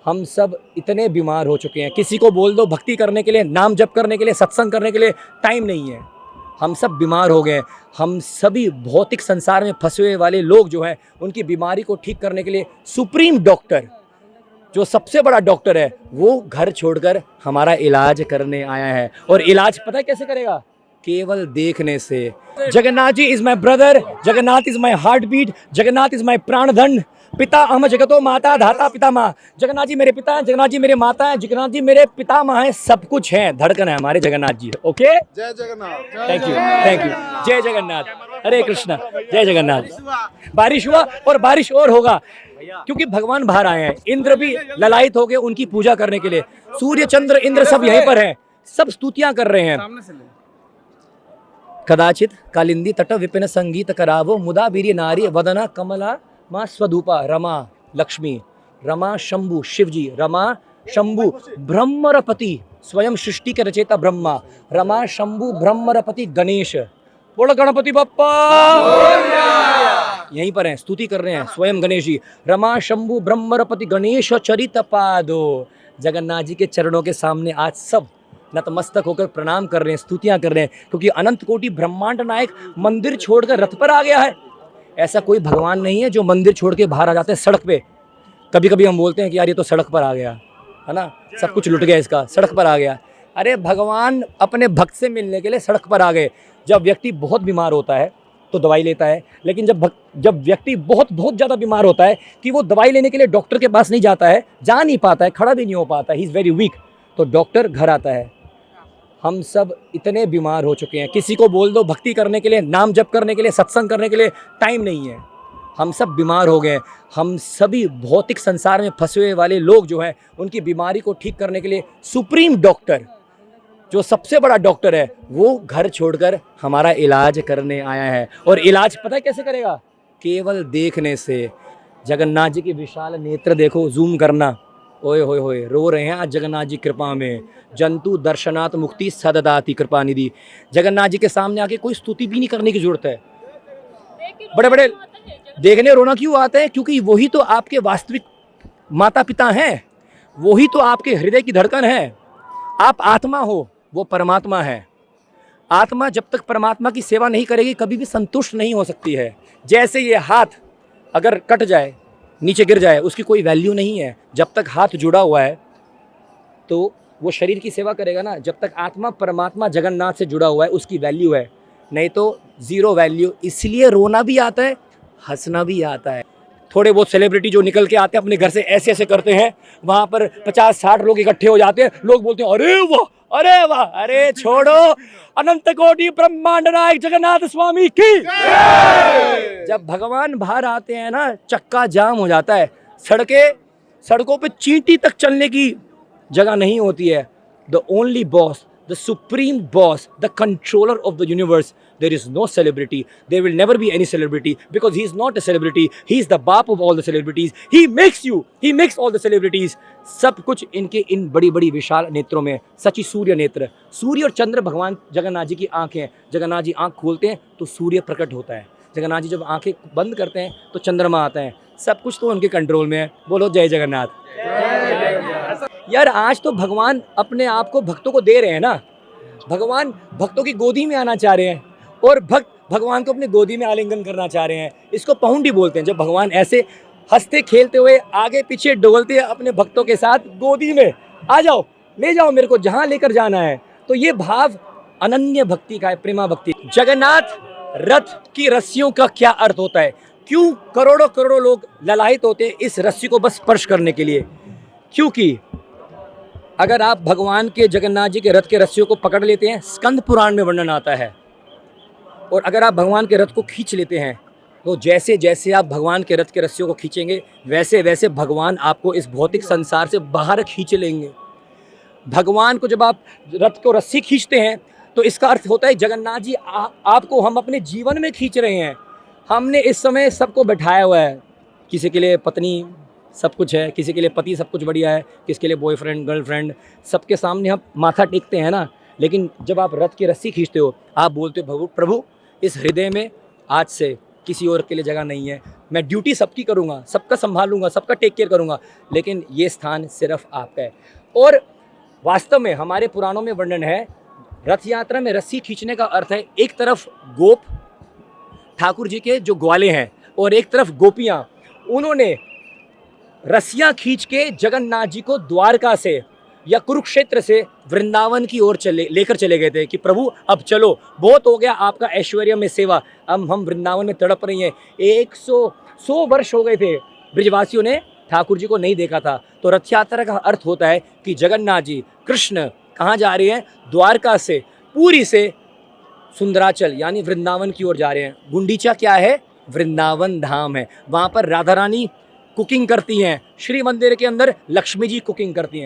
हम सब इतने बीमार हो चुके हैं, किसी को बोल दो भक्ति करने के लिए, नाम जप करने के लिए, सत्संग करने के लिए टाइम नहीं है। हम सब बीमार हो गए हैं। हम सभी भौतिक संसार में फंसे हुए वाले लोग जो हैं, उनकी बीमारी को ठीक करने के लिए सुप्रीम डॉक्टर, जो सबसे बड़ा डॉक्टर है, वो घर छोड़कर हमारा इलाज करने आया है। और इलाज पता है कैसे करेगा? केवल देखने से। Jagannath ji is my brother, Jagannath is my heartbeat, Jagannath is my प्राणधन, पिता अहम जगतो माता धाता पिता माँ। जगन्नाथ जी मेरे पिता हैं, जगन्नाथ जी मेरे माता हैं, जगन्नाथ जी मेरे पिता माँ हैं, सब कुछ हैं, धड़कन है हमारे जगन्नाथ जी। ओके, जय Jagannath. Thank you, thank you. जय जगन्नाथ, हरे कृष्णा, जय जगन्नाथ। बारिश हुआ और बारिश और होगा, क्योंकि भगवान बाहर आए हैं। इंद्र भी ललायित हो गए उनकी पूजा करने के लिए। सूर्य चंद्र इंद्र सब यहीं पर हैं, सब स्तुतियां कर रहे हैं। कदाचित कालिंदी तट विपिन संगीत करावो, मुदा वीर्य नारी वदना कमला माँ स्वधूपा। रमा लक्ष्मी, रमा शंभु शिवजी, रमा शंभु ब्रह्मरपति, स्वयं सृष्टि के रचयिता ब्रह्मा, रमा शंभु ब्रह्मरपति गणेश। बोलो गणपति बप्पा, यहीं पर हैं, स्तुति कर रहे हैं स्वयं गणेश जी। रमा शंभु ब्रह्मरपति गणेश चरित पादो। जगन्नाथ जी के चरणों के सामने आज सब नतमस्तक होकर प्रणाम कर रहे हैं, स्तुतियां कर रहे हैं, क्योंकि अनंत कोटि ब्रह्मांड नायक मंदिर छोड़कर रथ पर आ गया है। ऐसा कोई भगवान नहीं है जो मंदिर छोड़ के बाहर आ जाते हैं सड़क पे। कभी कभी हम बोलते हैं कि यार ये तो सड़क पर आ गया है ना, सब कुछ लुट गया इसका, सड़क पर आ गया। अरे भगवान अपने भक्त से मिलने के लिए सड़क पर आ गए। जब व्यक्ति बहुत बीमार होता है तो दवाई लेता है, लेकिन जब व्यक्ति बहुत बहुत ज़्यादा बीमार होता है कि वो दवाई लेने के लिए डॉक्टर के पास नहीं जाता है, जा नहीं पाता है, खड़ा भी नहीं हो पाता, ही इज़ वेरी वीक, तो डॉक्टर घर आता है। हम सब इतने बीमार हो चुके हैं, किसी को बोल दो भक्ति करने के लिए, नाम जप करने के लिए, सत्संग करने के लिए टाइम नहीं है। हम सब बीमार हो गए हैं। हम सभी भौतिक संसार में फंसे हुए वाले लोग जो हैं, उनकी बीमारी को ठीक करने के लिए सुप्रीम डॉक्टर, जो सबसे बड़ा डॉक्टर है, वो घर छोड़कर हमारा इलाज करने आया है। और इलाज पता है कैसे करेगा? केवल देखने से। जगन्नाथ जी की विशाल नेत्र देखो, जूम करना, ओए होए होए, रो रहे हैं आज जगन्नाथ जी कृपा में। जंतु दर्शनात् मुक्ति सददाति कृपा निधि। जगन्नाथ जी के सामने आके कोई स्तुति भी नहीं करने की जरूरत है। बड़े बड़े देखने रोना क्यों आता है? क्योंकि वही तो आपके वास्तविक माता पिता हैं, वही तो आपके हृदय की धड़कन है। आप आत्मा हो, वो परमात्मा है। आत्मा जब तक परमात्मा की सेवा नहीं करेगी कभी भी संतुष्ट नहीं हो सकती है। जैसे ये हाथ अगर कट जाए, नीचे गिर जाए, उसकी कोई वैल्यू नहीं है। जब तक हाथ जुड़ा हुआ है तो वो शरीर की सेवा करेगा ना। जब तक आत्मा परमात्मा जगन्नाथ से जुड़ा हुआ है उसकी वैल्यू है, नहीं तो जीरो वैल्यू। इसलिए रोना भी आता है, हंसना भी आता है। थोड़े बहुत सेलिब्रिटी जो निकल के आते हैं अपने घर से ऐसे ऐसे करते हैं, वहाँ पर 50-60 लोग इकट्ठे हो जाते हैं, लोग बोलते हैं अरे वाह, अरे वाह। अरे छोड़ो, अनंत कोटि ब्रह्मांड नायक जगन्नाथ स्वामी की। जब भगवान बाहर आते हैं ना, चक्का जाम हो जाता है। सड़कों पे चींटी तक चलने की जगह नहीं होती है। The only boss, the supreme boss, the controller of the universe, there is no celebrity, there will never be any celebrity, because he is not a celebrity, he is the बाप of all the celebrities, he makes all the celebrities। सब कुछ इनके इन बड़ी बड़ी विशाल नेत्रों में। सची सूर्य नेत्र, सूर्य और चंद्र भगवान जगन्नाथ जी की आंखें हैं। जगन्नाथ जी आंख खोलते हैं तो सूर्य प्रकट होता है, जगन्नाथ जी जब आंखें बंद करते हैं तो चंद्रमा आता है। सब कुछ तो उनके कंट्रोल में है। बोलो जय जगन्नाथ। यार आज तो भगवान अपने आप को भक्तों को दे रहे हैं ना। भगवान भक्तों की गोदी में आना चाह रहे हैं और भक्त भगवान को अपने गोदी में आलिंगन करना चाह रहे हैं। इसको पहुंडी बोलते हैं। जब भगवान ऐसे हंसते खेलते हुए आगे पीछे डोलते हैं अपने भक्तों के साथ, गोदी में आ जाओ, ले जाओ मेरे को जहां लेकर जाना है। तो ये भाव अनन्य भक्ति का है, प्रेमा भक्ति। जगन्नाथ रथ की रस्सियों का क्या अर्थ होता है? क्यों करोड़ों करोड़ों लोग ललायित होते हैं इस रस्सी को बस स्पर्श करने के लिए? क्योंकि अगर आप भगवान के जगन्नाथ जी के रथ के रस्सियों को पकड़ लेते हैं, स्कंद पुराण में वर्णन आता है, और अगर आप भगवान के रथ को खींच लेते हैं, तो जैसे जैसे आप भगवान के रथ के रस्सियों को खींचेंगे वैसे वैसे भगवान आपको इस भौतिक संसार से बाहर खींच लेंगे। भगवान को जब आप रथ को रस्सी खींचते हैं तो इसका अर्थ होता है जगन्नाथ जी आपको हम अपने जीवन में खींच रहे हैं। हमने इस समय सबको बैठाया हुआ है, किसी के लिए पत्नी सब कुछ है, किसी के लिए पति सब कुछ बढ़िया है, किसके लिए बॉयफ्रेंड गर्लफ्रेंड, सबके सामने हम माथा टेकते हैं ना। लेकिन जब आप रथ की रस्सी खींचते हो, आप बोलते हो प्रभु इस हृदय में आज से किसी और के लिए जगह नहीं है, मैं ड्यूटी सबकी करूँगा, सबका संभालूंगा, सबका टेक केयर करूँगा, लेकिन ये स्थान सिर्फ आपका है। और वास्तव में हमारे पुराणों में वर्णन है, रथ यात्रा में रस्सी खींचने का अर्थ है एक तरफ गोप ठाकुर जी के जो ग्वाले हैं और एक तरफ गोपियाँ, उन्होंने रस्सियाँ खींच के जगन्नाथ जी को द्वारका से या कुरुक्षेत्र से वृंदावन की ओर लेकर चले गए थे कि प्रभु अब चलो, बहुत हो गया आपका ऐश्वर्य में सेवा, अब हम वृंदावन में तड़प रही हैं। 100 वर्ष हो गए थे ब्रजवासियों ने ठाकुर जी को नहीं देखा था। तो रथ यात्रा का अर्थ होता है कि जगन्नाथ जी कृष्ण कहाँ जा रहे हैं? द्वारका से पूरी से सुंदराचल यानी वृंदावन की ओर जा रहे हैं। गुंडीचा क्या है? वृंदावन धाम है। वहाँ पर राधा रानी कुकिंग करती हैं, श्री मंदिर के अंदर लक्ष्मी जी कुकिंग करती हैं।